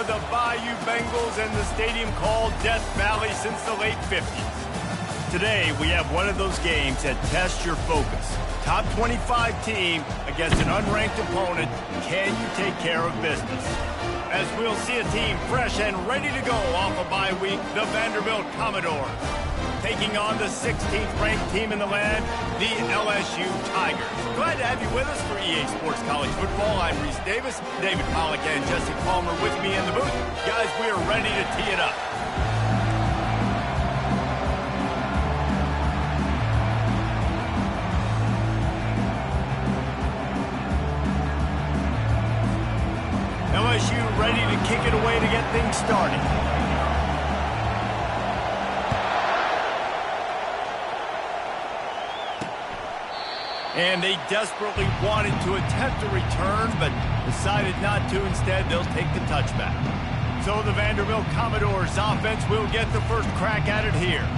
of the Bayou Bengals and the stadium called Death Valley since the late 50s. Today, we have one of those games that tests your focus. Top 25 team against an unranked opponent. Can you take care of business? As we'll see a team fresh and ready to go off a bye week, the Vanderbilt Commodores. Taking on the 16th ranked team in the land, the LSU Tigers. Glad to have you with us for EA Sports College Football. I'm Reese Davis, David Pollack and Jesse Palmer with me in the booth. Guys, we are ready to tee it up. LSU ready to kick it away to get things started. And they desperately wanted to attempt a return, but decided not to. Instead, they'll take the touchback. So the Vanderbilt Commodores offense will get the first crack at it here.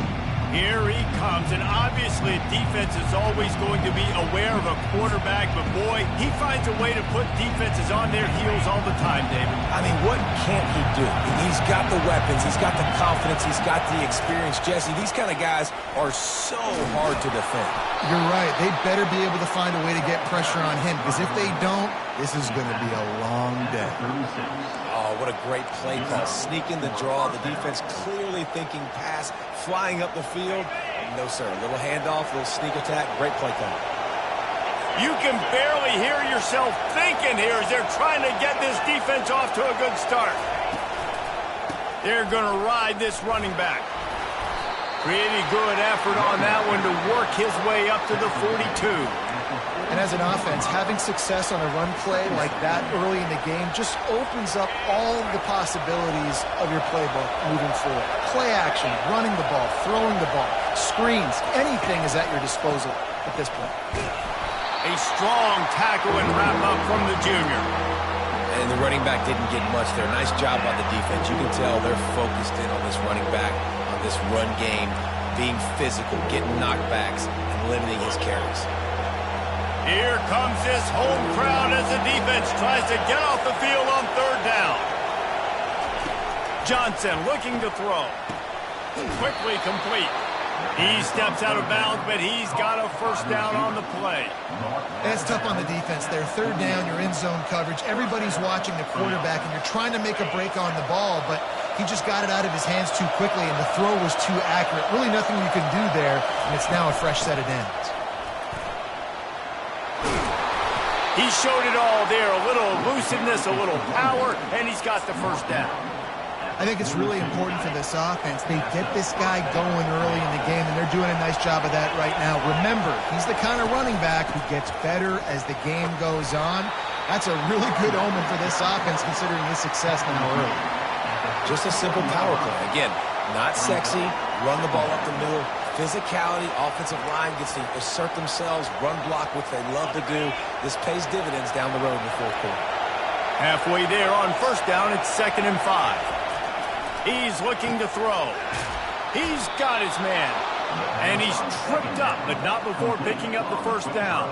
Here he comes, and obviously defense is always going to be aware of a quarterback, but boy, he finds a way to put defenses on their heels all the time, David. I mean, what can't he do? He's got the weapons, he's got the confidence, he's got the experience. Jesse, these kind of guys are so hard to defend. You're right. They better be able to find a way to get pressure on him, because if they don't, this is going to be a long day. Oh, what a great play call. Sneaking the draw, the defense clearly thinking pass, flying up the field. No, sir. A little handoff, a little sneak attack. Great play call. You can barely hear yourself thinking here as they're trying to get this defense off to a good start. They're going to ride this running back. Pretty good effort on that one to work his way up to the 42. And as an offense, having success on a run play like that early in the game just opens up all the possibilities of your playbook moving forward. Play action, running the ball, throwing the ball, screens, anything is at your disposal at this point. A strong tackle and wrap up from the junior. And the running back didn't get much there. Nice job by the defense. You can tell they're focused in on this running back, on this run game, being physical, getting knockbacks, and limiting his carries. Here comes this home crowd as the defense tries to get off the field on third down. Johnson looking to throw. Quickly complete. He steps out of bounds, but he's got a first down on the play. That's tough on the defense there. Third down, you're in zone coverage. Everybody's watching the quarterback, and you're trying to make a break on the ball, but he just got it out of his hands too quickly, and the throw was too accurate. Really nothing you can do there, and it's now a fresh set of downs. He showed it all there, a little elusiveness, a little power, and he's got the first down. I think it's really important for this offense. They get this guy going early in the game, and they're doing a nice job of that right now. Remember, he's the kind of running back who gets better as the game goes on. That's a really good omen for this offense, considering his success now early. Just a simple power play. Again, not sexy, run the ball up the middle. Physicality, offensive line gets to assert themselves, run block, which they love to do. This pays dividends down the road in the fourth quarter. Halfway there on first down, it's 2nd and 5. He's looking to throw. He's got his man. And he's tripped up, but not before picking up the first down.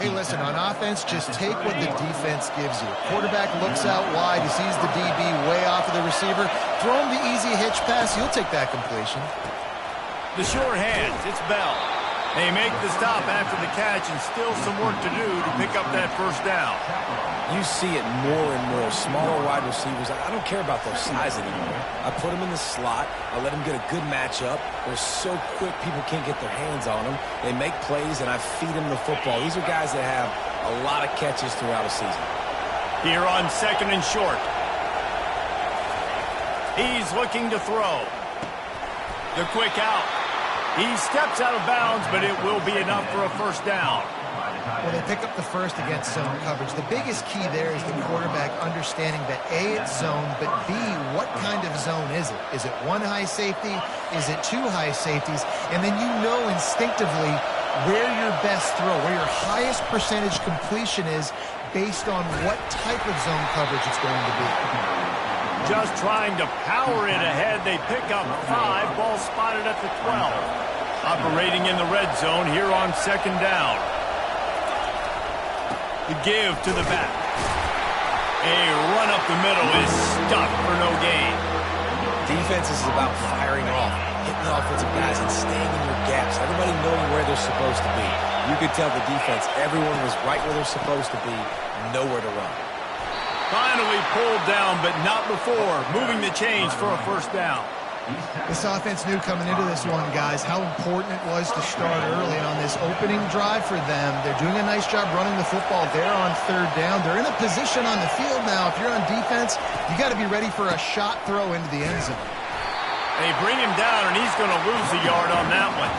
Hey, listen, on offense, just take what the defense gives you. Quarterback looks out wide, he sees the DB way off of the receiver. Throw him the easy hitch pass, he'll take that completion. The short hands, it's Bell. They make the stop after the catch, and still some work to do to pick up that first down. You see it more and more. Smaller wide receivers, I don't care about their size anymore. I put them in the slot. I let them get a good matchup. They're so quick, people can't get their hands on them. They make plays, and I feed them the football. These are guys that have a lot of catches throughout a season. Here on 2nd and short. He's looking to throw. The quick out. He steps out of bounds, but it will be enough for a first down. Well, they pick up the first against zone coverage. The biggest key there is the quarterback understanding that A, it's zone, but B, what kind of zone is it? Is it one high safety? Is it two high safeties? And then you know instinctively where your best throw, where your highest percentage completion is based on what type of zone coverage it's going to be. Just trying to power it ahead. They pick up 5. Ball spotted at the 12. Operating in the red zone here on 2nd down. The give to the back. A run up the middle is stuffed for no gain. Defense is about firing off, hitting the offensive guys, and staying in your gaps. Everybody knowing where they're supposed to be. You could tell the defense, everyone was right where they're supposed to be, nowhere to run. Finally pulled down, but not before moving the chains for a first down. This offense knew coming into this one, guys, how important it was to start early on this opening drive for them. They're doing a nice job running the football there on third down. They're in a position on the field now. If you're on defense, you got to be ready for a shot throw into the end zone. They bring him down, and he's going to lose a yard on that one.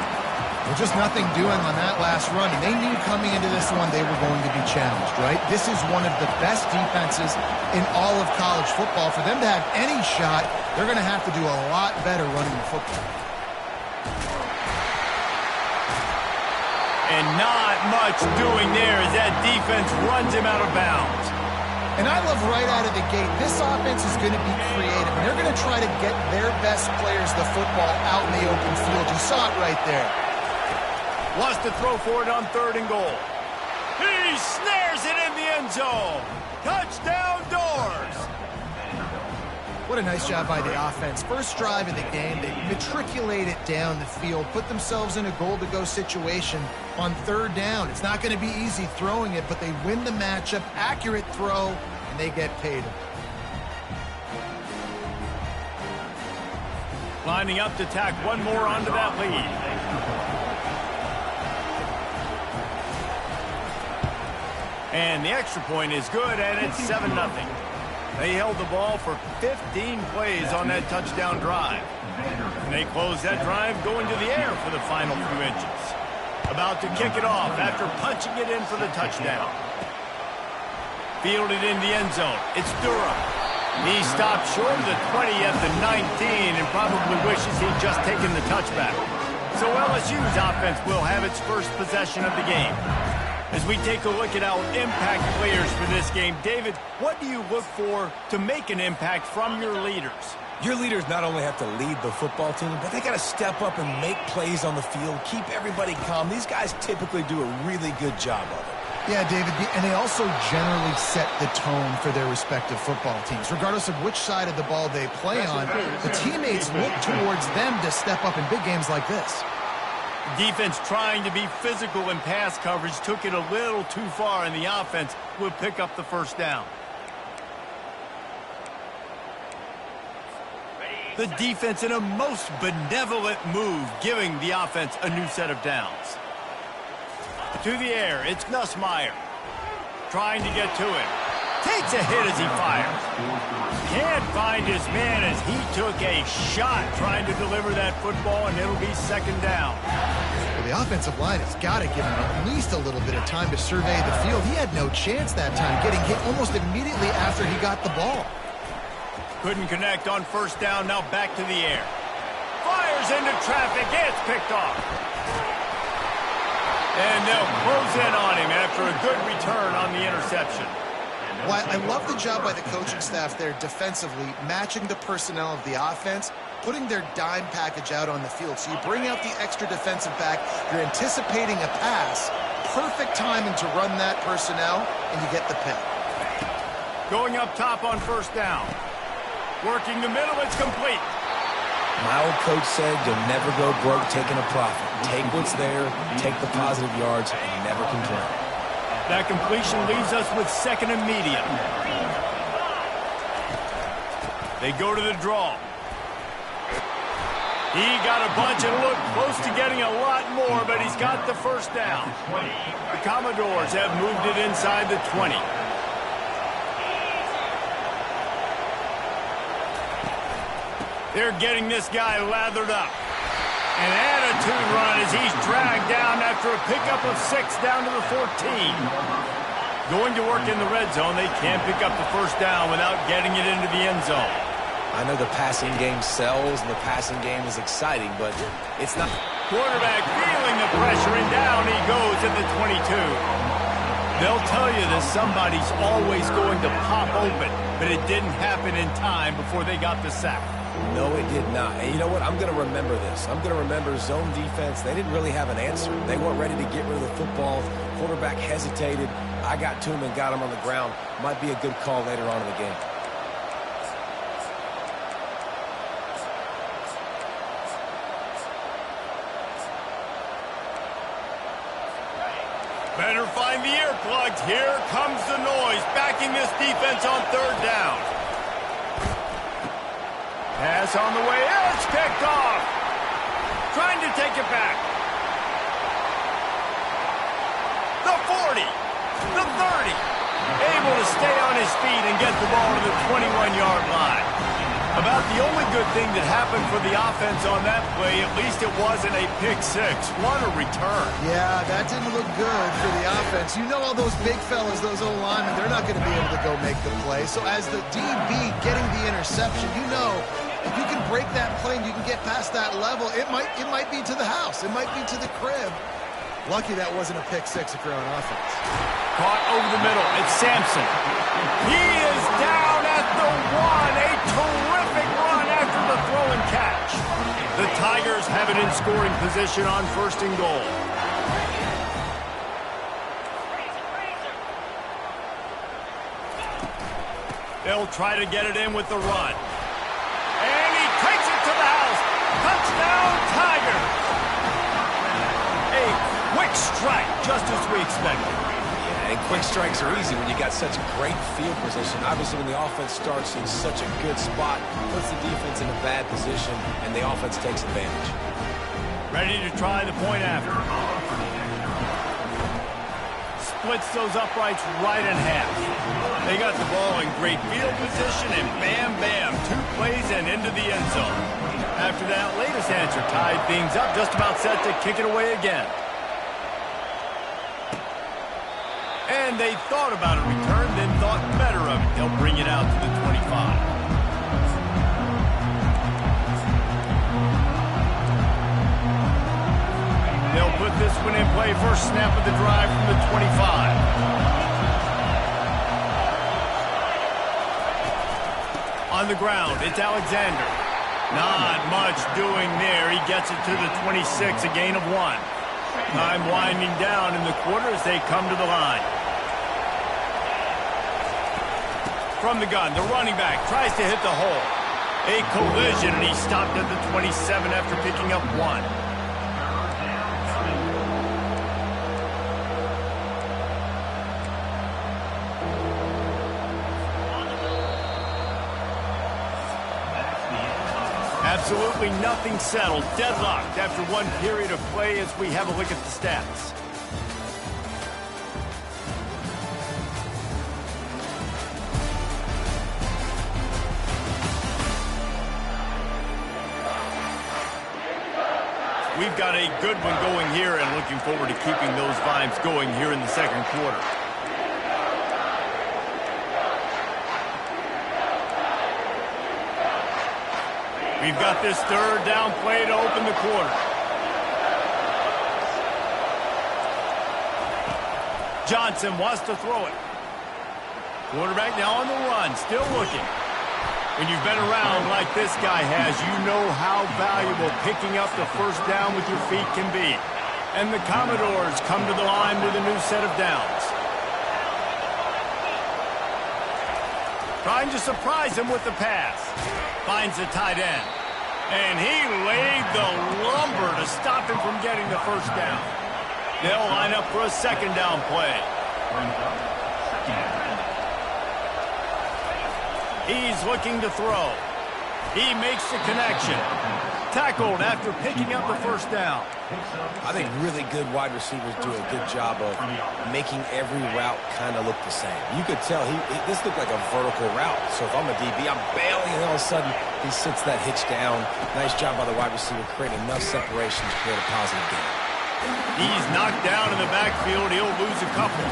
Well, just nothing doing on that last run. And they knew coming into this one they were going to be challenged, right? This is one of the best defenses in all of college football. For them to have any shot, they're going to have to do a lot better running the football. And not much doing there as that defense runs him out of bounds. And I love right out of the gate, this offense is going to be creative. And they're going to try to get their best players the football out in the open field. You saw it right there. Wants to throw for it on third and goal. He snares it in the end zone. Touchdown Doors. What a nice job by the offense. First drive of the game, they matriculate it down the field, put themselves in a goal-to-go situation on third down. It's not going to be easy throwing it, but they win the matchup, accurate throw, and they get paid. Lining up to tack one more onto that lead. And the extra point is good, and it's 7-0. They held the ball for 15 plays on that touchdown drive. And they closed that drive going to the air for the final few inches. About to kick it off after punching it in for the touchdown. Fielded in the end zone. It's Durham. He stopped short of the 20 at the 19 and probably wishes he'd just taken the touchback. So LSU's offense will have its first possession of the game. As we take a look at our impact players for this game, David, what do you look for to make an impact from your leaders? Your leaders not only have to lead the football team, but they got to step up and make plays on the field, keep everybody calm. These guys typically do a really good job of it. Yeah, David, and they also generally set the tone for their respective football teams. Regardless of which side of the ball they play on, the teammates look towards them to step up in big games like this. Defense trying to be physical in pass coverage took it a little too far, and the offense will pick up the first down. The defense in a most benevolent move, giving the offense a new set of downs. To the air, it's Nussmeier. Trying to get to him. Takes a hit as he fires. Can't find his man as he took a shot trying to deliver that football, and it'll be second down. Well, the offensive line has got to give him at least a little bit of time to survey the field. He had no chance that time, getting hit almost immediately after he got the ball. Couldn't connect on first down, now back to the air. Fires into traffic, it's picked off. And they'll close in on him after a good return on the interception. Well, I love the job by the coaching staff there defensively, matching the personnel of the offense, putting their dime package out on the field. So you bring out the extra defensive back, you're anticipating a pass, perfect timing to run that personnel, and you get the pick. Going up top on first down. Working the middle, it's complete. My old coach said you'll never go broke taking a profit. Take what's there, take the positive yards, and never complain. That completion leaves us with second and medium. They go to the draw. He got a bunch and looked close to getting a lot more, but he's got the first down. The Commodores have moved it inside the 20. They're getting this guy lathered up. An attitude run as he's dragged down after a pickup of 6 down to the 14. Going to work in the red zone, they can't pick up the first down without getting it into the end zone. I know the passing game sells and the passing game is exciting, but it's not. Quarterback feeling the pressure, and down he goes at the 22. They'll tell you that somebody's always going to pop open, but it didn't happen in time before they got the sack. No, it did not. And you know what? I'm going to remember this. I'm going to remember zone defense. They didn't really have an answer. They weren't ready to get rid of the football. Quarterback hesitated. I got to him and got him on the ground. Might be a good call later on in the game. Better find the earplugs. Here comes the noise, backing this defense on third down. Pass on the way. It's picked off. Trying to take it back. The 40. The 30. Able to stay on his feet and get the ball to the 21-yard line. About the only good thing that happened for the offense on that play, at least it wasn't a pick six. What a return. Yeah, that didn't look good for the offense. You know all those big fellas, those old linemen, they're not going to be able to go make the play. So as the DB getting the interception, you know if you can break that play and you can get past that level, it might be to the house. It might be to the crib. Lucky that wasn't a pick six if you're on offense. Caught over the middle. It's Sampson. He is down at the one. A terrific run after the throw and catch. The Tigers have it in scoring position on first and goal. They'll try to get it in with the run. And he takes it to the house. Touchdown, Tigers. A quick strike, just as we expected. And quick strikes are easy when you got such great field position. Obviously, when the offense starts in such a good spot, puts the defense in a bad position, and the offense takes advantage. Ready to try the point after. Splits those uprights right in half. They got the ball in great field position, and bam, bam, 2 plays and into the end zone. After that latest answer tied things up, just about set to kick it away again. And they thought about a return, then thought better of it. They'll bring it out to the 25. They'll put this one in play. First snap of the drive from the 25. On the ground, it's Alexander. Not much doing there. He gets it to the 26, a gain of 1. Time winding down in the quarter as they come to the line. From the gun, the running back tries to hit the hole. A collision, and he stopped at the 27 after picking up 1. Absolutely nothing settled. Deadlocked after 1 period of play as we have a look at the stats. We've got a good one going here and looking forward to keeping those vibes going here in the second quarter. We've got this third down play to open the quarter. Johnson wants to throw it. Quarterback now on the run, still looking. When you've been around like this guy has, you know how valuable picking up the first down with your feet can be. And the Commodores come to the line with a new set of downs. Trying to surprise him with the pass. Finds the tight end. And he laid the lumber to stop him from getting the first down. They'll line up for a second down play. He's looking to throw. He makes the connection. Tackled after picking up the first down. I think really good wide receivers do a good job of making every route kind of look the same. You could tell this looked like a vertical route. So if I'm a DB, I'm bailing, and all of a sudden he sits that hitch down. Nice job by the wide receiver, creating enough separation to create a positive gain. He's knocked down in the backfield. He'll lose a couple.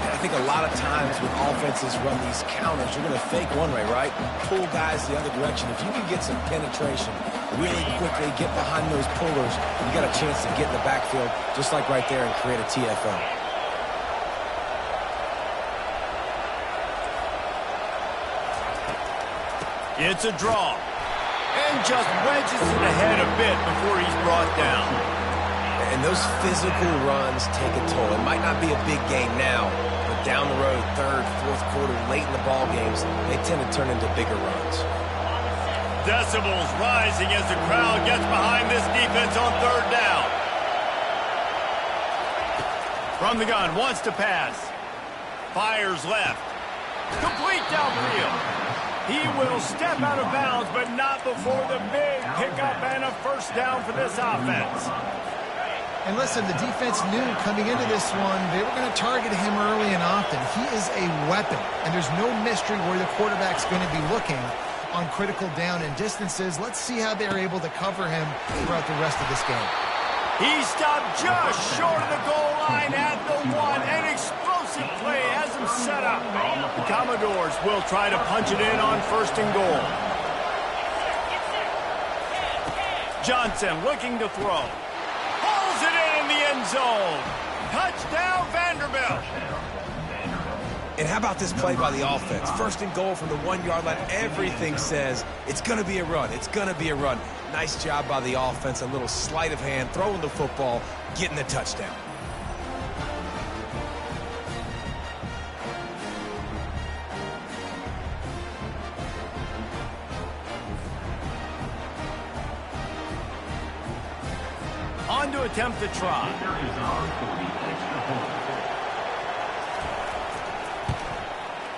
I think a lot of times when offenses run these counters, you're going to fake one way, right? Pull guys the other direction. If you can get some penetration really quickly, get behind those pullers, you got a chance to get in the backfield, just like right there, and create a TFL. It's a draw. And just wedges it ahead a bit before he's brought down. And those physical runs take a toll. It might not be a big game now, but down the road, third, fourth quarter, late in the ball games, they tend to turn into bigger runs. Decibels rising as the crowd gets behind this defense on third down. From the gun, wants to pass. Fires left. Complete downfield. He will step out of bounds, but not before the big pickup and a first down for this offense. And listen, the defense knew coming into this one, they were going to target him early and often. He is a weapon, and there's no mystery where the quarterback's going to be looking on critical down and distances. Let's see how they're able to cover him throughout the rest of this game. He stopped just short of the goal line at the 1. An explosive play has him set up. The Commodores will try to punch it in on 1st and goal. Johnson looking to throw. Pulls it in the end zone. Touchdown, Vanderbilt. And how about this play by the offense? 1st and goal from the 1-yard line. Everything says it's going to be a run. It's going to be a run. Nice job by the offense. A little sleight of hand, throwing the football, getting the touchdown. On to attempt the try.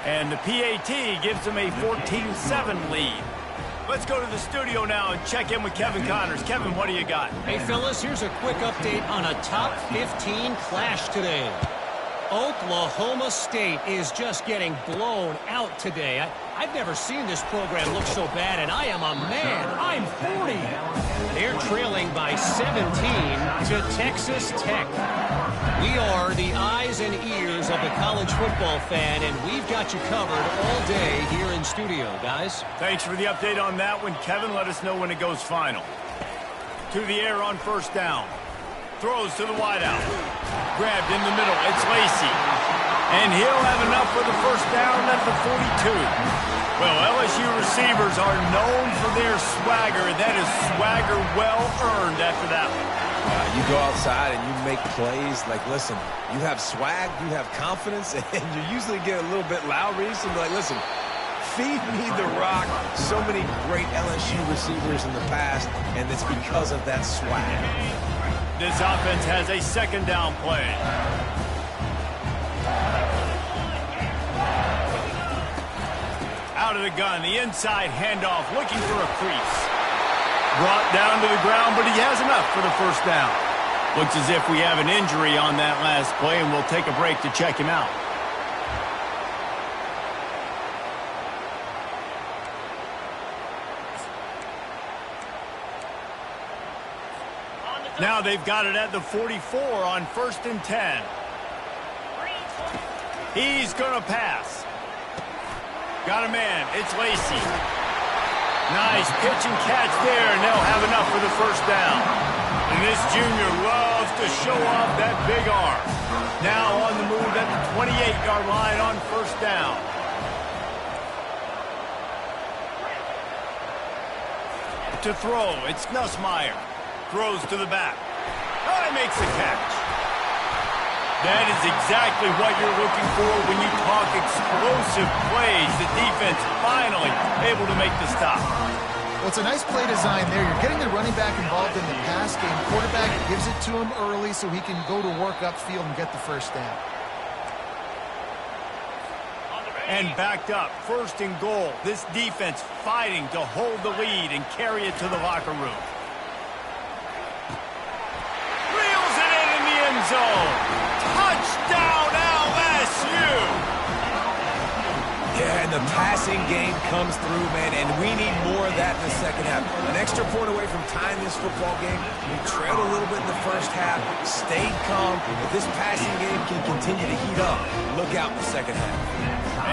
And the PAT gives him a 14-7 lead. Let's go to the studio now and check in with Kevin Connors. Kevin, what do you got? Hey, fellas, here's a quick update on a top 15 clash today. Oklahoma State is just getting blown out today. I've never seen this program look so bad, and I am a man. I'm 40. They're trailing by 17 to Texas Tech. We are the eyes and ears of the college football fan, and we've got you covered all day here in studio, guys. Thanks for the update on that one, Kevin. Let us know when it goes final. To the air on 1st down. Throws to the wideout. Grabbed in the middle. It's Lacey. And he'll have enough for the first down at the 42. Well, LSU receivers are known for their swagger. That is swagger well earned after that one. You go outside and you make plays. Like, listen, you have swag, you have confidence, and you usually get a little bit loud. So like, listen, feed me the rock. So many great LSU receivers in the past, and it's because of that swag. This offense has a 2nd down play. Out of the gun, the inside handoff, looking for a crease. Brought down to the ground, but he has enough for the first down. Looks as if we have an injury on that last play, and we'll take a break to check him out. Now they've got it at the 44 on 1st and 10. He's going to pass. Got a man. It's Lacey. Nice pitch and catch there, and they'll have enough for the first down. And this junior loves to show off that big arm. Now on the move at the 28-yard line on 1st down. To throw, it's Nussmeier. Throws to the back. Oh, he makes the catch. That is exactly what you're looking for when you talk explosive plays. The defense finally able to make the stop. Well, it's a nice play design there. You're getting the running back involved in the pass game. Quarterback gives it to him early so he can go to work upfield and get the first down. And backed up, 1st and goal. This defense fighting to hold the lead and carry it to the locker room. Reels it in the end zone. Touchdown, LSU! Yeah, and the passing game comes through, man, and we need more of that in the second half. An extra point away from tying this football game. We trailed a little bit in the first half, stayed calm. If this passing game can continue to heat up, look out in the second half.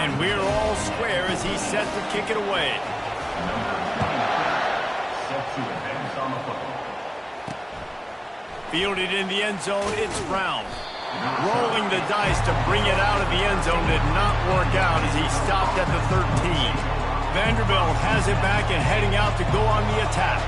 And we're all square as he's set to kick it away. Fielded in the end zone, it's Brown. Rolling the dice to bring it out of the end zone did not work out as he stopped at the 13. Vanderbilt has it back and heading out to go on the attack.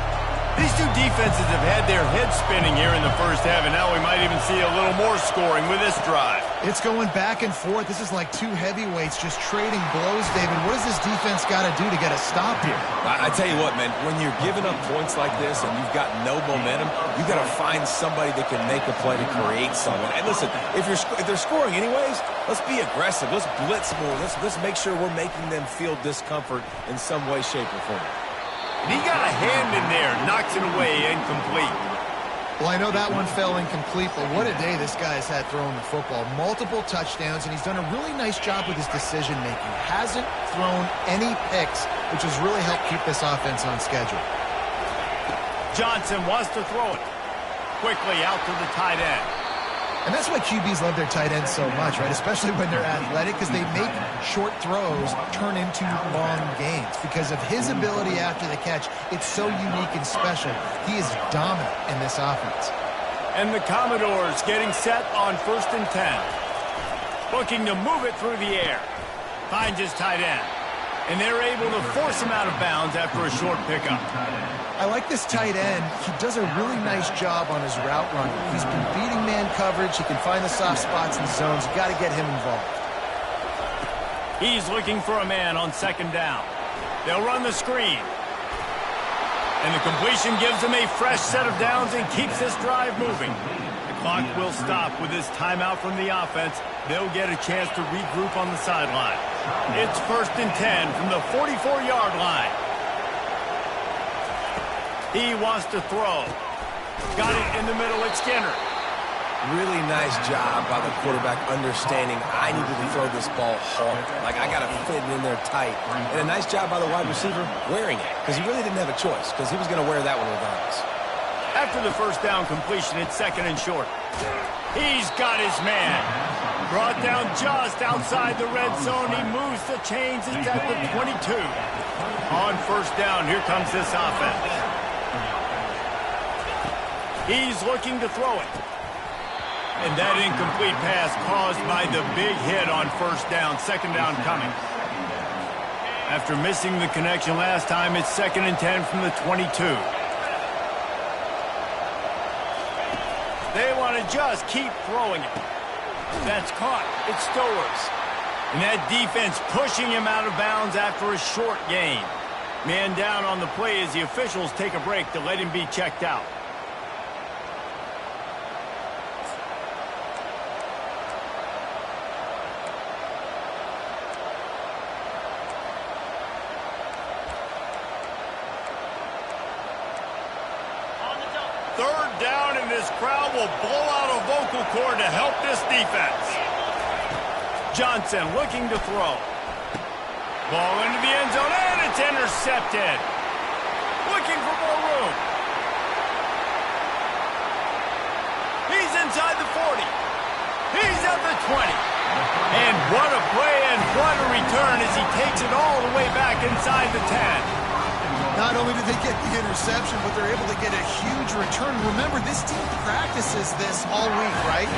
These two defenses have had their heads spinning here in the first half, and now we might even see a little more scoring with this drive. It's going back and forth. This is like two heavyweights just trading blows, David. What does this defense got to do to get a stop here? I tell you what, man, when you're giving up points like this and you've got no momentum, you got to find somebody that can make a play to create something. And listen, if they're scoring anyways, let's be aggressive. Let's blitz more. Let's make sure we're making them feel discomfort in some way, shape, or form. And he got a hand in there, knocks it away, incomplete. Well, I know that one fell incomplete, but what a day this guy has had throwing the football. Multiple touchdowns, and he's done a really nice job with his decision-making. Hasn't thrown any picks, which has really helped keep this offense on schedule. Johnson wants to throw it. Quickly out to the tight end. And that's why QBs love their tight ends so much, right? Especially when they're athletic, because they make short throws turn into long gains. Because of his ability after the catch, it's so unique and special. He is dominant in this offense. And the Commodores getting set on 1st and 10. Looking to move it through the air. Finds his tight end. And they're able to force him out of bounds after a short pickup. I like this tight end. He does a really nice job on his route running. He's been beating man coverage. He can find the soft spots in zones. You got to get him involved. He's looking for a man on 2nd down. They'll run the screen. And the completion gives him a fresh set of downs and keeps this drive moving. The clock will stop with this timeout from the offense. They'll get a chance to regroup on the sideline. It's 1st and 10 from the 44-yard line. He wants to throw. Got it in the middle at Skinner. Really nice job by the quarterback understanding I needed to throw this ball hard. Like, I got to fit it in there tight. And a nice job by the wide receiver wearing it, because he really didn't have a choice, because he was going to wear that one regardless. After the 1st down completion, it's 2nd and short. He's got his man. Brought down just outside the red zone. He moves the chains. It's at the 22. On 1st down, here comes this offense. He's looking to throw it. And that incomplete pass caused by the big hit on 1st down. 2nd down coming. After missing the connection last time, it's 2nd and 10 from the 22. They want to just keep throwing it. That's caught. It's Stowers. And that defense pushing him out of bounds after a short gain. Man down on the play as the officials take a break to let him be checked out. Third down, and this crowd will blow out a vocal cord to help this defense. Johnson looking to throw. Ball into the end zone, and it's intercepted. Looking for more room. He's inside the 40. He's at the 20. And what a play and what a return as he takes it all the way back inside the 10. Not only did they get the interception, but they're able to get a huge return. Remember, this team practices this all week, right?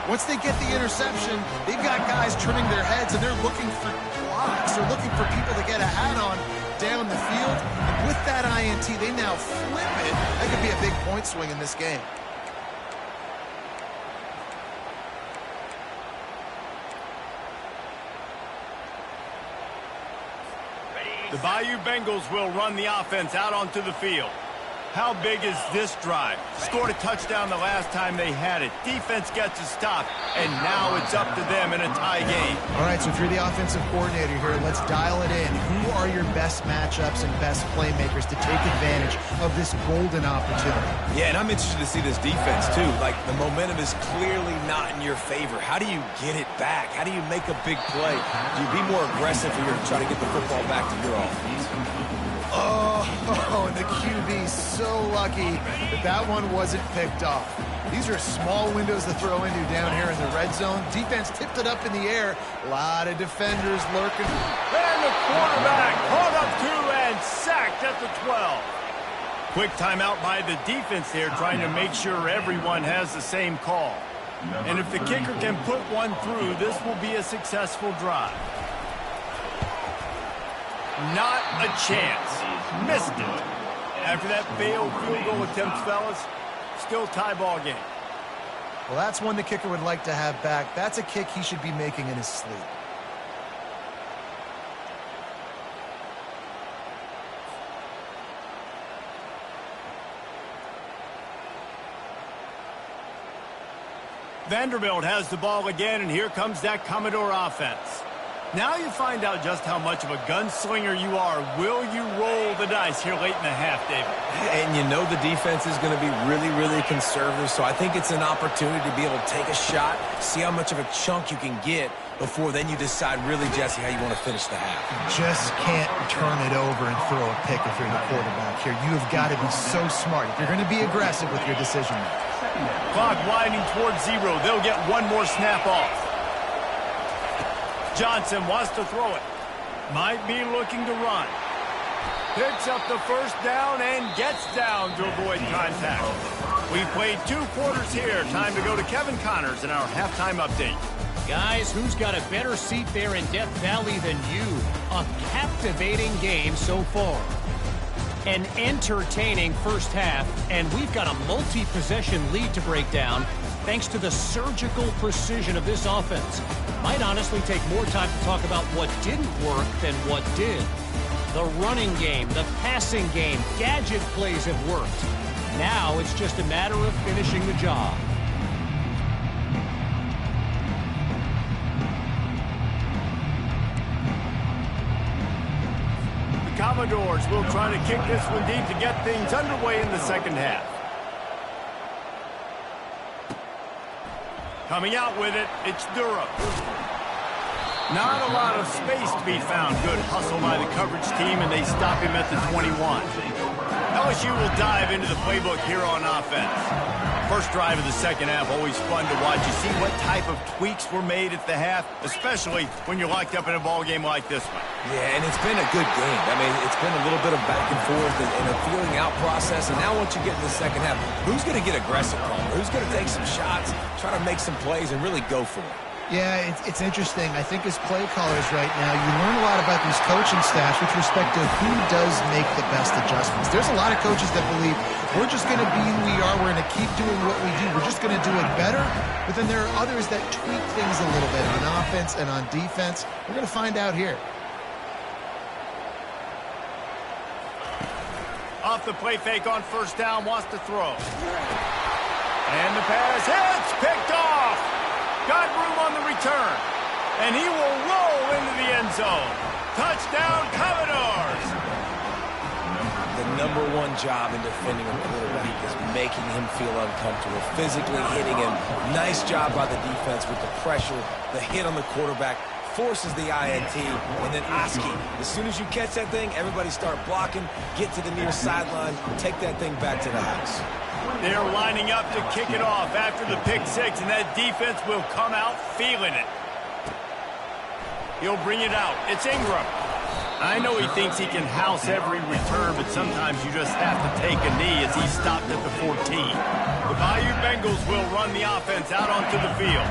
Once they get the interception, they've got guys turning their heads, and they're looking for blocks. They're looking for people to get a hat on down the field. And with that INT, they now flip it. That could be a big point swing in this game. The Bayou Bengals will run the offense out onto the field. How big is this drive? Scored a touchdown the last time they had it. Defense gets a stop, and now it's up to them in a tie game. All right, so if you're the offensive coordinator here, let's dial it in. Who are your best matchups and best playmakers to take advantage of this golden opportunity? Yeah, and I'm interested to see this defense, too. Like, the momentum is clearly not in your favor. How do you get it back? How do you make a big play? Do you be more aggressive here to try to get the football back to your offense? Oh, and the QB so lucky that that one wasn't picked off. These are small windows to throw into down here in the red zone. Defense tipped it up in the air. A lot of defenders lurking. And the quarterback caught up to and sacked at the 12. Quick timeout by the defense there, trying to make sure everyone has the same call. And if the kicker can put one through, this will be a successful drive. Not a chance. Missed it. After that failed field goal attempt, fellas, still tie ball game. Well, that's one the kicker would like to have back. That's a kick he should be making in his sleep. Vanderbilt has the ball again, and here comes that Commodore offense. Now you find out just how much of a gunslinger you are. Will you roll the dice here late in the half, David? And you know the defense is going to be really, really conservative, so I think it's an opportunity to be able to take a shot, see how much of a chunk you can get before then you decide really, Jesse, how you want to finish the half. You just can't turn it over and throw a pick if you're the quarterback here. You have got to be so smart if you're going to be aggressive with your decision making. Clock winding towards 0. They'll get one more snap off. Johnson wants to throw it. Might be looking to run. Picks up the first down and gets down to avoid contact. We've played 2 quarters here. Time to go to Kevin Connors in our halftime update. Guys, who's got a better seat there in Death Valley than you? A captivating game so far. An entertaining first half, and we've got a multi-possession lead to break down thanks to the surgical precision of this offense. Might honestly take more time to talk about what didn't work than what did. The running game, the passing game, gadget plays have worked. Now it's just a matter of finishing the job. Commodores will try to kick this one deep to get things underway in the second half. Coming out with it, it's Durham. Not a lot of space to be found. Good hustle by the coverage team, and they stop him at the 21. LSU will dive into the playbook here on offense. First drive of the second half, always fun to watch. You see what type of tweaks were made at the half, especially when you're locked up in a ball game like this one. Yeah, and it's been a good game. I mean, it's been a little bit of back and forth and a feeling out process. And now once you get in the second half, who's going to get aggressive, Palmer? Who's going to take some shots, try to make some plays, and really go for it? Yeah, it's interesting. I think as play callers right now, you learn a lot about these coaching staffs with respect to who does make the best adjustments. There's a lot of coaches that believe we're just going to be who we are. We're going to keep doing what we do. We're just going to do it better. But then there are others that tweak things a little bit on offense and on defense. We're going to find out here. Off the play fake on first down, wants to throw. And the pass hits, picked off. Got room on the return. And he will roll into the end zone. Touchdown, Commodores. The #1 job in defending a quarterback is making him feel uncomfortable, physically hitting him. Nice job by the defense with the pressure, the hit on the quarterback, forces the INT, and then Oski. As soon as you catch that thing, everybody start blocking, get to the near sideline, take that thing back to the house. They're lining up to kick it off after the pick six, and that defense will come out feeling it. He'll bring it out. It's Ingram. I know he thinks he can house every return, but sometimes you just have to take a knee as he stopped at the 14. The Bayou Bengals will run the offense out onto the field.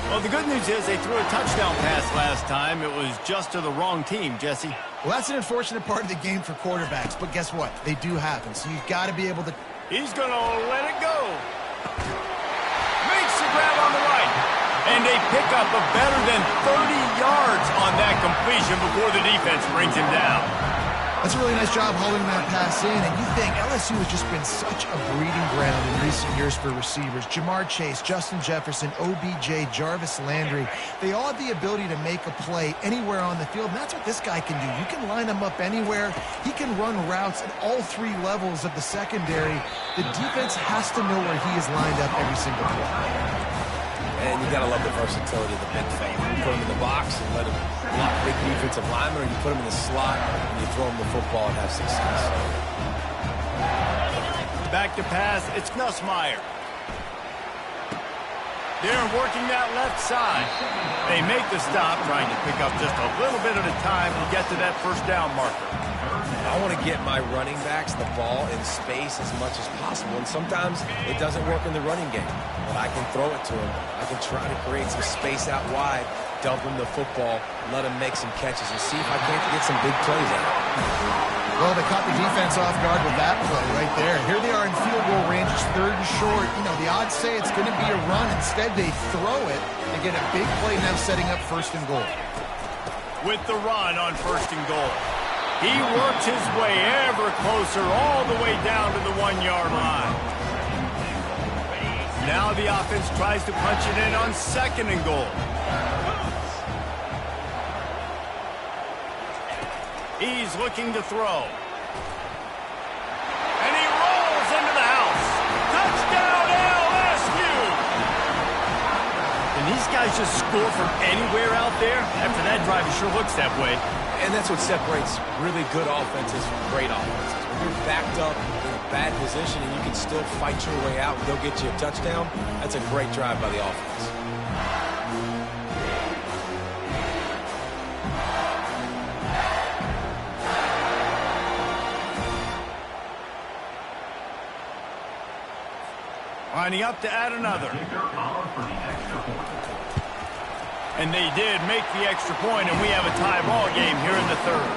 Well, the good news is they threw a touchdown pass last time. It was just to the wrong team, Jesse. Well, that's an unfortunate part of the game for quarterbacks, but guess what? They do happen, so you've got to be able to... He's going to let it go. Makes the grab on the right. And they pick up a better than 30 yards on that completion before the defense brings him down. That's a really nice job holding that pass in, and you think LSU has just been such a breeding ground in recent years for receivers. Jamar Chase, Justin Jefferson, OBJ, Jarvis Landry, they all have the ability to make a play anywhere on the field, and that's what this guy can do. You can line him up anywhere. He can run routes at all 3 levels of the secondary. The defense has to know where he is lined up every single play. And you got to love the versatility of the big fella. You put him in the box and let him block big defensive linemen, or you put him in the slot and you throw him the football and have success. Back to pass, it's Nussmeier. They're working that left side. They make the stop, trying to pick up just a little bit at a time to get to that first down marker. I want to get my running backs the ball in space as much as possible, and sometimes it doesn't work in the running game, but I can throw it to him. I can try to create some space out wide, dump him the football, let him make some catches, and see if I can't get some big plays out. Well, they caught the defense off guard with that play right there. Here they are in field goal range. It's 3rd and short. You know, the odds say it's going to be a run. Instead, they throw it and get a big play now setting up 1st and goal. With the run on 1st and goal. He works his way ever closer all the way down to the 1-yard line. Now the offense tries to punch it in on 2nd and goal. He's looking to throw. And he rolls into the house. Touchdown, LSU! Can these guys just score from anywhere out there? After that drive, it sure looks that way. And that's what separates really good offenses from great offenses. When you're backed up in a bad position and you can still fight your way out and go get you a touchdown, that's a great drive by the offense. Lining up to add another. And they did make the extra point, and we have a tie ball game here in the 3rd.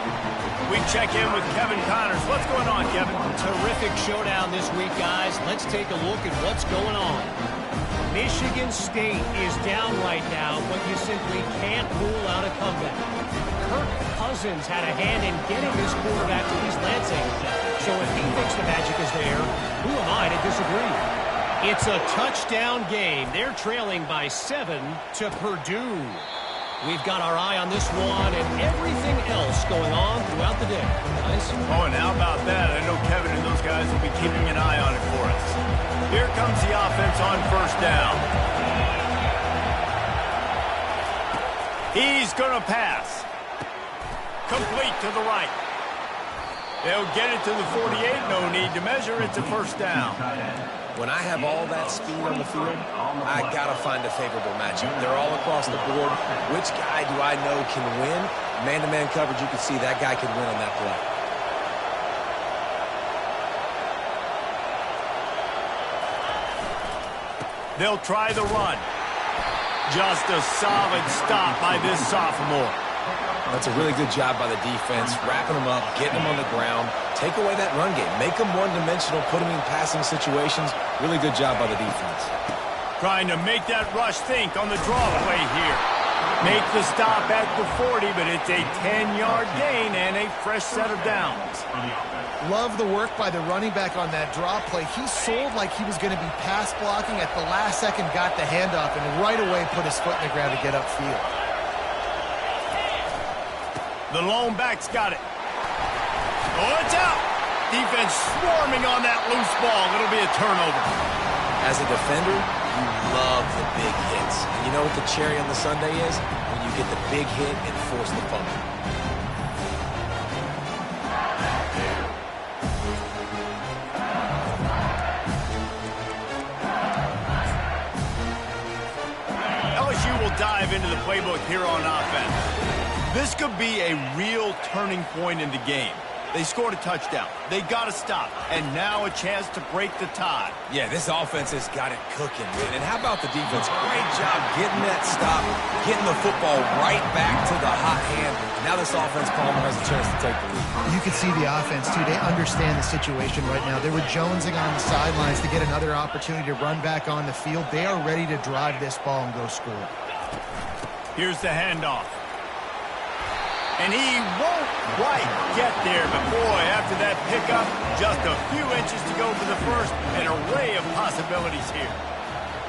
We check in with Kevin Connors. What's going on, Kevin? Terrific showdown this week, guys. Let's take a look at what's going on. Michigan State is down right now, but you simply can't rule out a comeback. Kirk Cousins had a hand in getting this quarterback to East Lansing. So if he thinks the magic is there, who am I to disagree? It's a touchdown game. They're trailing by 7 to Purdue. We've got our eye on this one and everything else going on throughout the day. Nice. Oh, and how about that? I know Kevin and those guys will be keeping an eye on it for us. Here comes the offense on 1st down. He's going to pass. Complete to the right. They'll get it to the 48. No need to measure. It's a 1st down. When I have all that speed on the field, I got to find a favorable matchup. They're all across the board. Which guy do I know can win? Man-to-man coverage, you can see that guy can win on that play. They'll try the run. Just a solid stop by this sophomore. That's a really good job by the defense, wrapping them up, getting them on the ground. Take away that run game. Make them one-dimensional, put them in passing situations. Really good job by the defense. Trying to make that rush think on the draw play here. Make the stop at the 40, but it's a 10-yard gain and a fresh set of downs. Love the work by the running back on that draw play. He sold like he was going to be pass blocking. At the last second, got the handoff, and right away put his foot in the ground to get upfield. The lone back's got it. Oh, it's out. Defense swarming on that loose ball. It'll be a turnover. As a defender, you love the big hits. And you know what the cherry on the sundae is? When you get the big hit and force the fumble. LSU will dive into the playbook here on offense. This could be a real turning point in the game. They scored a touchdown. They got to stop. And now a chance to break the tie. Yeah, this offense has got it cooking, man. And how about the defense? Great job getting that stop, getting the football right back to the hot hand. Now this offense, Palmer, has a chance to take the lead. You can see the offense, too. They understand the situation right now. They were jonesing on the sidelines to get another opportunity to run back on the field. They are ready to drive this ball and go score. Here's the handoff. And he won't quite get there, but boy, after that pickup, just a few inches to go for the first. An array of possibilities here.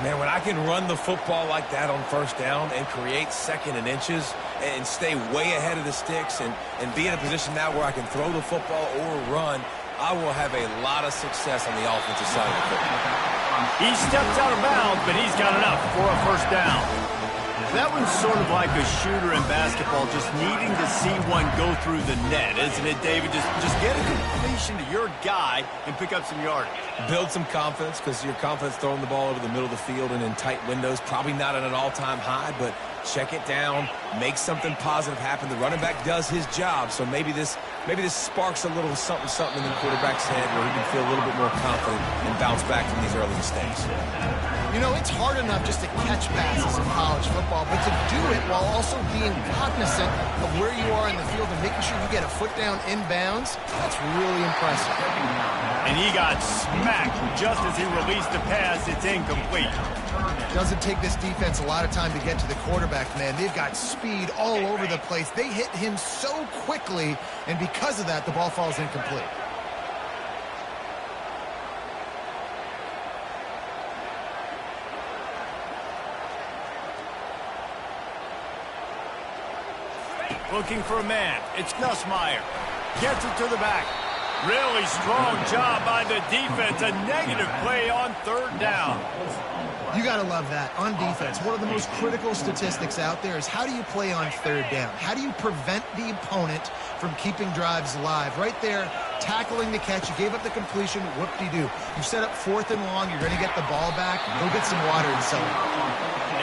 Man, when I can run the football like that on 1st down and create 2nd and inches and stay way ahead of the sticks and be in a position now where I can throw the football or run, I will have a lot of success on the offensive side of the football. He steps out of bounds, but he's got enough for a 1st down. That one's sort of like a shooter in basketball, just needing to see one go through the net, isn't it, David? Just get a completion to your guy and pick up some yardage. Build some confidence, because your confidence throwing the ball over the middle of the field and in tight windows, probably not at an all-time high, but check it down, make something positive happen. The running back does his job, so maybe this maybe this sparks a little something in the quarterback's head where he can feel a little bit more confident and bounce back from these early mistakes. You know, it's hard enough just to catch passes in college football, but to do it while also being cognizant of where you are in the field and making sure you get a foot down inbounds, that's really impressive. And he got smacked just as he released the pass. It's incomplete. Doesn't take this defense a lot of time to get to the quarterback, man. They've got speed all over the place. They hit him so quickly, and because of that, the ball falls incomplete. Looking for a man. It's Nussmeier. Gets it to the back. Really strong job by the defense. A negative play on third down. You got to love that. On defense, one of the most critical statistics out there is how do you play on third down? How do you prevent the opponent from keeping drives alive? Right there, tackling the catch. You gave up the completion. Whoop-de-doo. You set up 4th and long. You're going to get the ball back. Go get some water and so on.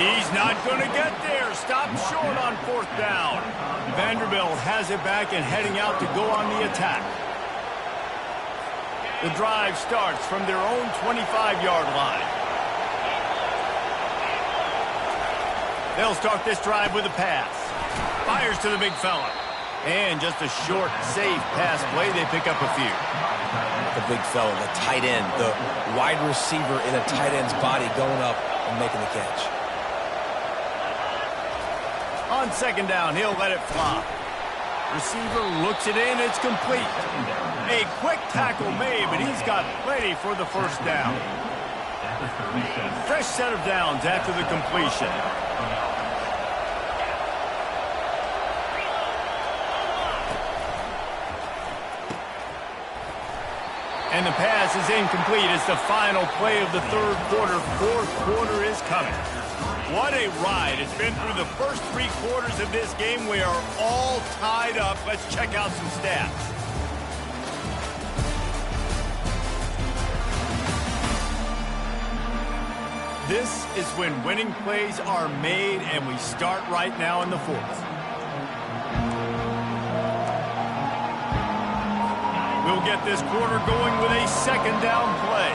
He's not going to get there. Stop short on 4th down. Vanderbilt has it back and heading out to go on the attack. The drive starts from their own 25-yard line. They'll start this drive with a pass. Fires to the big fella. And just a short, safe pass play. They pick up a few. The big fella, the tight end, the wide receiver in a tight end's body going up and making the catch. On 2nd down, he'll let it fly. Receiver looks it in. It's complete. A quick tackle made, but he's got plenty for the 1st down. Fresh set of downs after the completion. And the pass is incomplete. It's the final play of the 3rd quarter. 4th quarter is coming. What a ride. It's been through the first 3 quarters of this game. We are all tied up. Let's check out some stats. This is when winning plays are made, and we start right now in the 4th. We'll get this quarter going with a 2nd down play.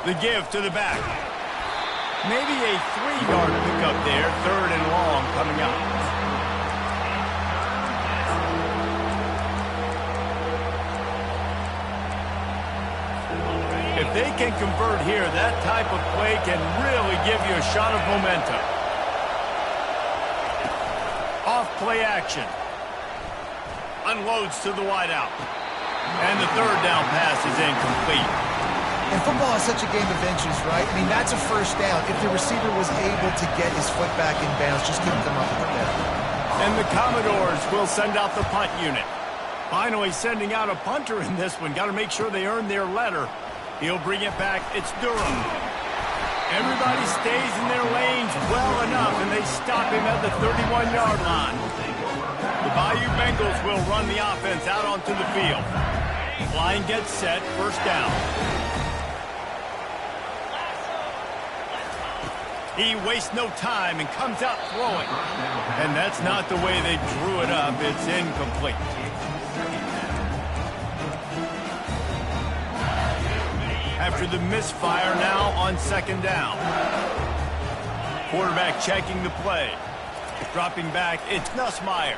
The give to the back. Maybe a 3-yard pickup there. 3rd and long coming up. If they can convert here, that type of play can really give you a shot of momentum. Off play action. Unloads to the wideout. And the 3rd down pass is incomplete. And football is such a game of inches, right? I mean, that's a 1st down. If the receiver was able to get his foot back in bounds, just couldn't come up with it. And the Commodores will send out the punt unit. Finally sending out a punter in this one. Got to make sure they earn their letter. He'll bring it back. It's Durham. Everybody stays in their lanes well enough, and they stop him at the 31-yard line. The Bayou Bengals will run the offense out onto the field. Line gets set. 1st down. He wastes no time and comes out throwing. And that's not the way they drew it up. It's incomplete. After the misfire, now on 2nd down. Quarterback checking the play. Dropping back, it's Nussmeier.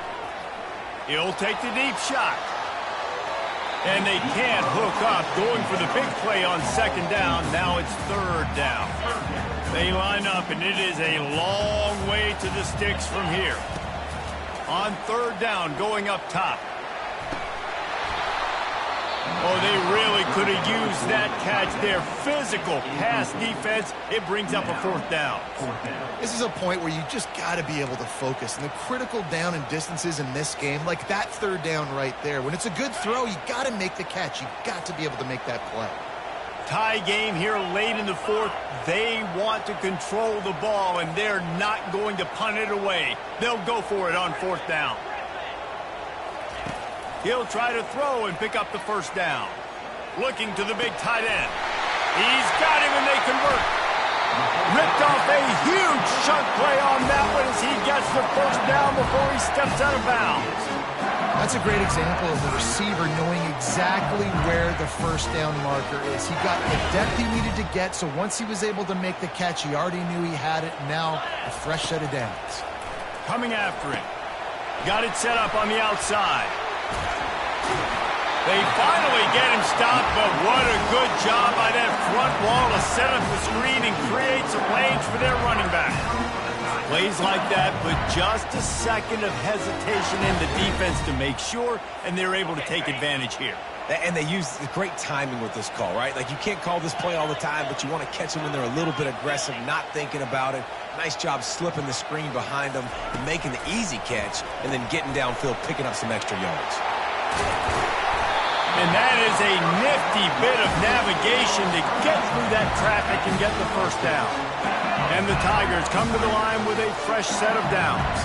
He'll take the deep shot. And they can't hook up. Going for the big play on 2nd down. Now it's 3rd down. They line up, and it is a long way to the sticks from here. On 3rd down, going up top. Oh, they really could have used that catch there. Physical pass defense. It brings up a 4th down. This is a point where you just got to be able to focus. And the critical down and distances in this game, like that 3rd down right there. When it's a good throw, you got to make the catch. You got to be able to make that play. Tie game here late in the 4th. They want to control the ball, and they're not going to punt it away. They'll go for it on 4th down. He'll try to throw and pick up the 1st down. Looking to the big tight end. He's got him, and they convert. Ripped off a huge chunk play on that one as he gets the first down before he steps out of bounds. That's a great example of the receiver knowing exactly where the first down marker is. He got the depth he needed to get, so once he was able to make the catch, he already knew he had it. Now, a fresh set of downs. Coming after him. Got it set up on the outside. They finally get him stopped, but what a good job by that front wall to set up the screen and create some lanes for their running back. Plays like that put just a second of hesitation in the defense to make sure, and they're able to take advantage here. And they use the great timing with this call, right? Like, you can't call this play all the time, but you want to catch them when they're a little bit aggressive, not thinking about it. Nice job slipping the screen behind them, and making the easy catch, and then getting downfield, picking up some extra yards. And that is a nifty bit of navigation to get through that traffic and get the first down. And the Tigers come to the line with a fresh set of downs.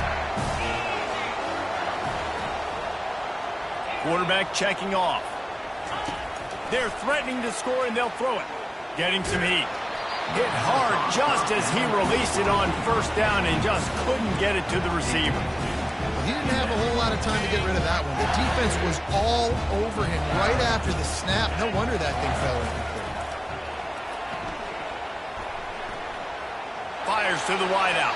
Quarterback checking off. They're threatening to score, and they'll throw it. Getting some heat. Hit hard just as he released it on first down and just couldn't get it to the receiver. He didn't have a whole lot of time to get rid of that one. The defense was all over him right after the snap. No wonder that thing fell incomplete. Fires to the wideout.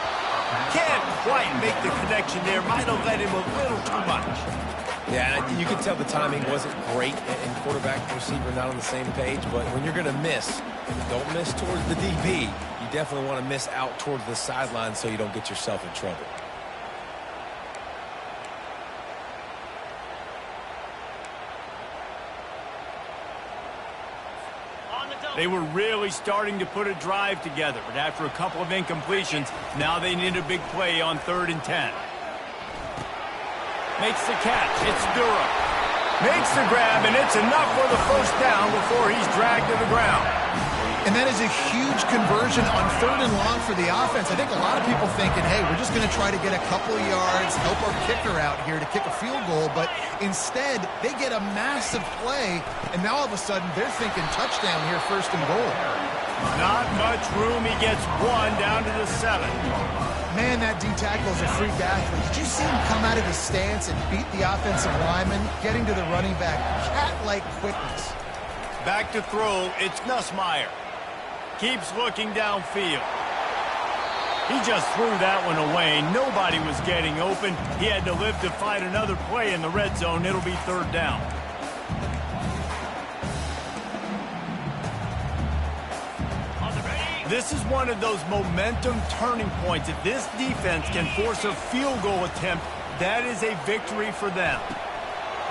Can't quite make the connection there. Might have let him a little too much. Yeah, and you can tell the timing wasn't great, and quarterback and receiver not on the same page, but when you're going to miss, don't miss towards the DB. You definitely want to miss out towards the sideline so you don't get yourself in trouble. They were really starting to put a drive together, but after a couple of incompletions, now they need a big play on 3rd and 10. Makes the catch. It's Durham. Makes the grab, and it's enough for the first down before he's dragged to the ground. And that is a huge conversion on 3rd and long for the offense. I think a lot of people thinking, hey, we're just going to try to get a couple of yards, help our kicker out here to kick a field goal. But instead, they get a massive play, and now all of a sudden they're thinking touchdown here, 1st and goal. Not much room. He gets one down to the 7. Man, that D-tackle is a freak athlete. Did you see him come out of his stance and beat the offensive lineman, getting to the running back? Cat-like quickness. Back to throw. It's Nussmeier. Keeps looking downfield. He just threw that one away. Nobody was getting open. He had to live to fight another play in the red zone. It'll be 3rd down. This is one of those momentum turning points. If this defense can force a field goal attempt, that is a victory for them.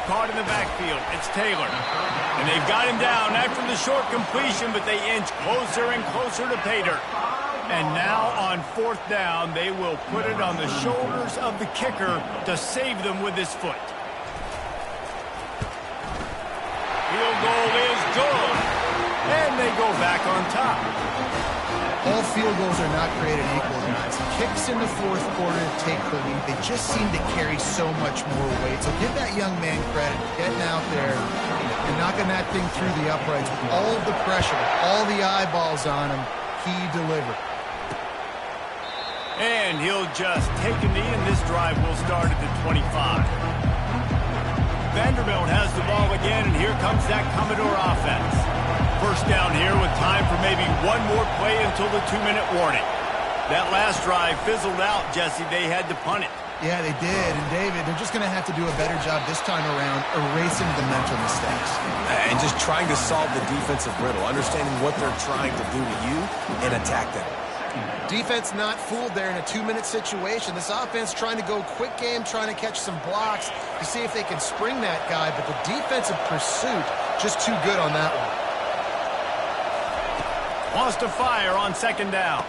Caught in the backfield. It's Taylor. And they've got him down after the short completion, but they inch closer and closer to pay dirt. And now on 4th down, they will put it on the shoulders of the kicker to save them with his foot. Field goal is good. And they go back on top. All field goals are not created equal, guys. Kicks in the 4th quarter to take the lead. They just seem to carry so much more weight. So give that young man credit for getting out there and knocking that thing through the uprights with all of the pressure, with all the eyeballs on him. He delivered. And he'll just take a knee, and this drive will start at the 25. Vanderbilt has the ball again, and here comes that Commodore offense. First down here with time for maybe one more play until the 2-minute warning. That last drive fizzled out, Jesse. They had to punt it. Yeah, they did. And, David, they're just going to have to do a better job this time around erasing the mental mistakes. And just trying to solve the defensive riddle, understanding what they're trying to do to you and attack them. Defense not fooled there in a 2-minute situation. This offense trying to go quick game, trying to catch some blocks to see if they can spring that guy. But the defensive pursuit just too good on that one. Wants to fire on 2nd down.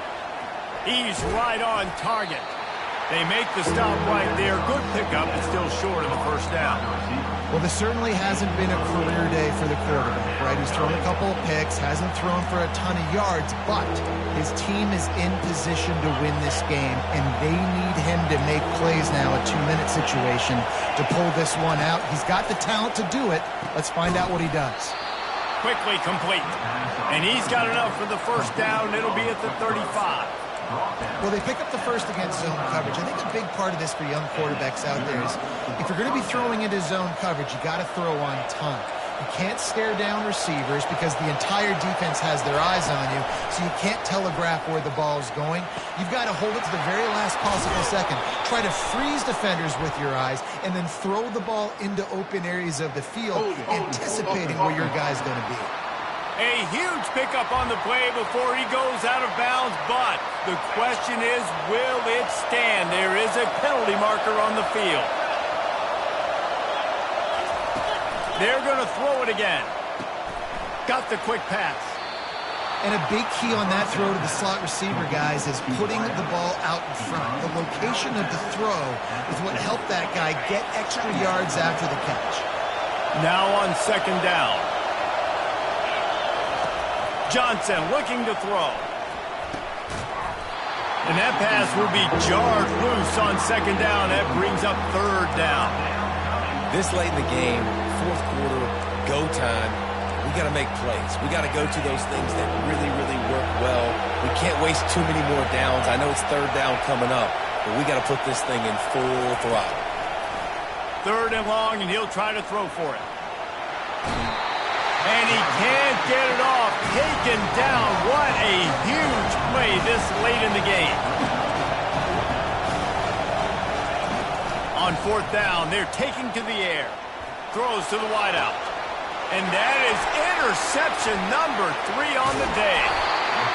He's right on target. They make the stop right there. Good pickup, but still short of the first down. Well, this certainly hasn't been a career day for the quarterback, right? He's thrown a couple of picks, hasn't thrown for a ton of yards, but his team is in position to win this game, and they need him to make plays now, a 2-minute situation, to pull this one out. He's got the talent to do it. Let's find out what he does. quickly complete. And he's got enough for the first down. It'll be at the 35. Well, they pick up the first against zone coverage. I think a big part of this for young quarterbacks out there is if you're going to be throwing into zone coverage, you got to throw on time. You can't stare down receivers because the entire defense has their eyes on you, so you can't telegraph where the ball's going. You've got to hold it to the very last possible second. Try to freeze defenders with your eyes and then throw the ball into open areas of the field, anticipating where your guy's going to be. A huge pickup on the play before he goes out of bounds, but the question is, will it stand? There is a penalty marker on the field. They're going to throw it again. Got the quick pass. And a big key on that throw to the slot receiver, guys, is putting the ball out in front. The location of the throw is what helped that guy get extra yards after the catch. Now on second down. Johnson looking to throw. And that pass will be jarred loose on second down. That brings up third down. This late in the game, fourth quarter, go time, we got to make plays. We got to go to those things that really, really work well. We can't waste too many more downs. I know it's third down coming up, but we got to put this thing in full throttle. Third and long, and he'll try to throw for it. And he can't get it off. Taken down. What a huge play this late in the game. On fourth down, they're taking to the air. Throws to the wideout. And that is interception number 3 on the day.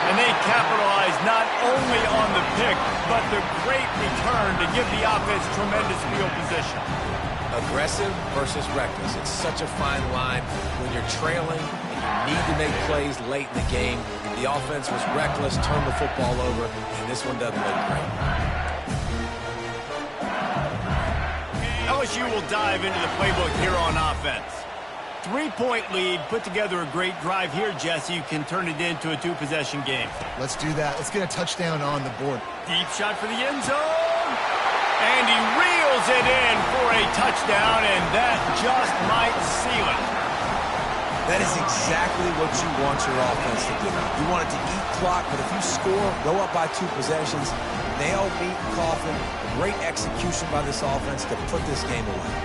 And they capitalize not only on the pick, but the great return to give the offense tremendous field position. Aggressive versus reckless. It's such a fine line when you're trailing and you need to make plays late in the game. The offense was reckless, turned the football over, and this one doesn't look great. LSU will dive into the playbook here on offense. 3-point lead, put together a great drive here, Jesse. You can turn it into a 2-possession game. Let's do that. Let's get a touchdown on the board. Deep shot for the end zone. And he reels it in for a touchdown, and that just might seal it. That is exactly what you want your offense to do. You want it to eat clock, but if you score, go up by 2 possessions, nail, meet, coffin. Great execution by this offense to put this game away.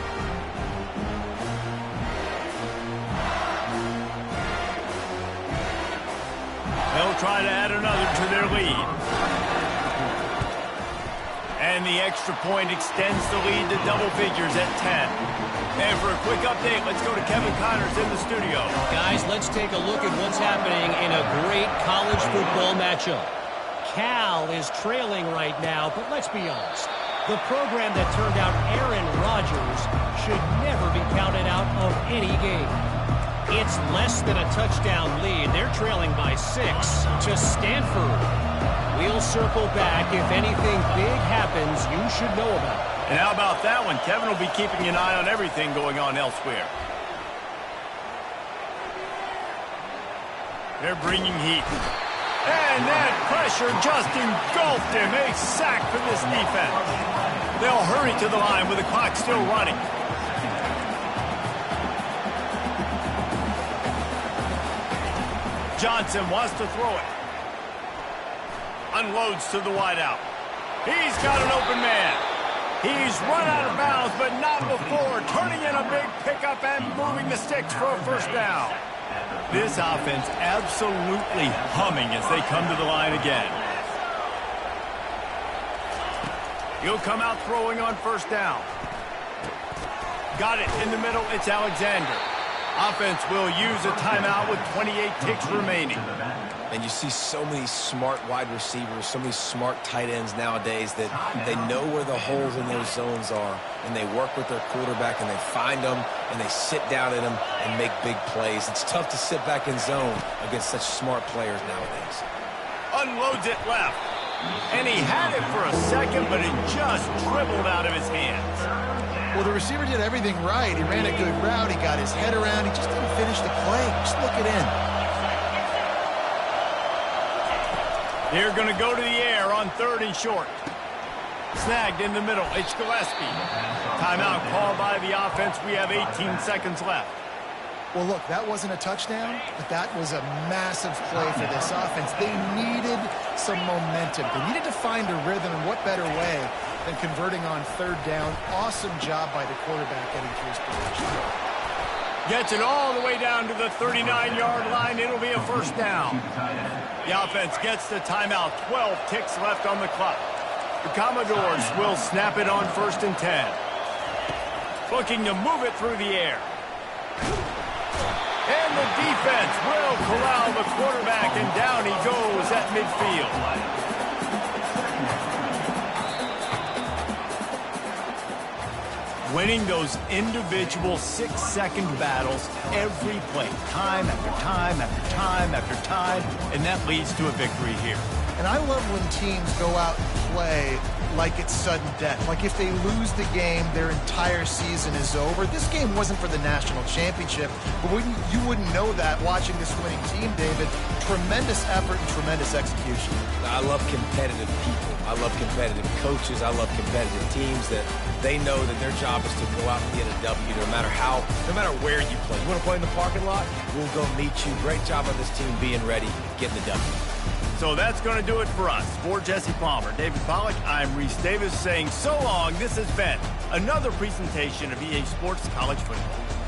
They'll try to add another to their lead. And the extra point extends the lead to double figures at 10. And for a quick update, let's go to Kevin Connors in the studio. Guys, let's take a look at what's happening in a great college football matchup. Cal is trailing right now, but let's be honest. The program that turned out Aaron Rodgers should never be counted out of any game. It's less than a touchdown lead. They're trailing by 6 to Stanford. We'll circle back. If anything big happens, you should know about it. And how about that one? Kevin will be keeping an eye on everything going on elsewhere. They're bringing heat. And that pressure just engulfed him. A sack for this defense. They'll hurry to the line with the clock still running. Johnson wants to throw it. Unloads to the wideout. He's got an open man. He's run out of bounds, but not before. Turning in a big pickup and moving the sticks for a first down. This offense absolutely humming as they come to the line again. He'll come out throwing on first down. Got it in the middle. It's Alexander. Offense will use a timeout with 28 ticks remaining. And you see so many smart wide receivers, so many smart tight ends nowadays that they know where the holes in those zones are, and they work with their quarterback, and they find them, and they sit down in them and make big plays. It's tough to sit back in zone against such smart players nowadays. Unloads it left. And he had it for a second, but it just dribbled out of his hands. Well, the receiver did everything right. He ran a good route. He got his head around. He just didn't finish the play. Just look it in. They're going to go to the air on 3rd and short. Snagged in the middle. It's Gillespie. Timeout called by the offense. We have 18 seconds left. Well, look, that wasn't a touchdown, but that was a massive play for this offense. They needed some momentum. They needed to find a rhythm, and what better way than converting on third down. Awesome job by the quarterback getting through his progression. Gets it all the way down to the 39-yard line. It'll be a first down. The offense gets the timeout. 12 ticks left on the clock. The Commodores will snap it on 1st and 10. Looking to move it through the air. And the defense will corral the quarterback, and down he goes at midfield. Winning those individual 6-second battles every play, time after time after time after time, and that leads to a victory here. And I love when teams go out and play like it's sudden death. Like if they lose the game, their entire season is over. This game wasn't for the national championship, but you wouldn't know that watching this winning team, David. Tremendous effort and tremendous execution. I love competitive people. I love competitive coaches. I love competitive teams that they know that their job is to go out and get a W no matter where you play. You want to play in the parking lot? We'll go meet you. Great job on this team being ready, getting the W. So that's going to do it for us. For Jesse Palmer, David Pollack, I'm Reese Davis saying so long. This has been another presentation of EA Sports College Football.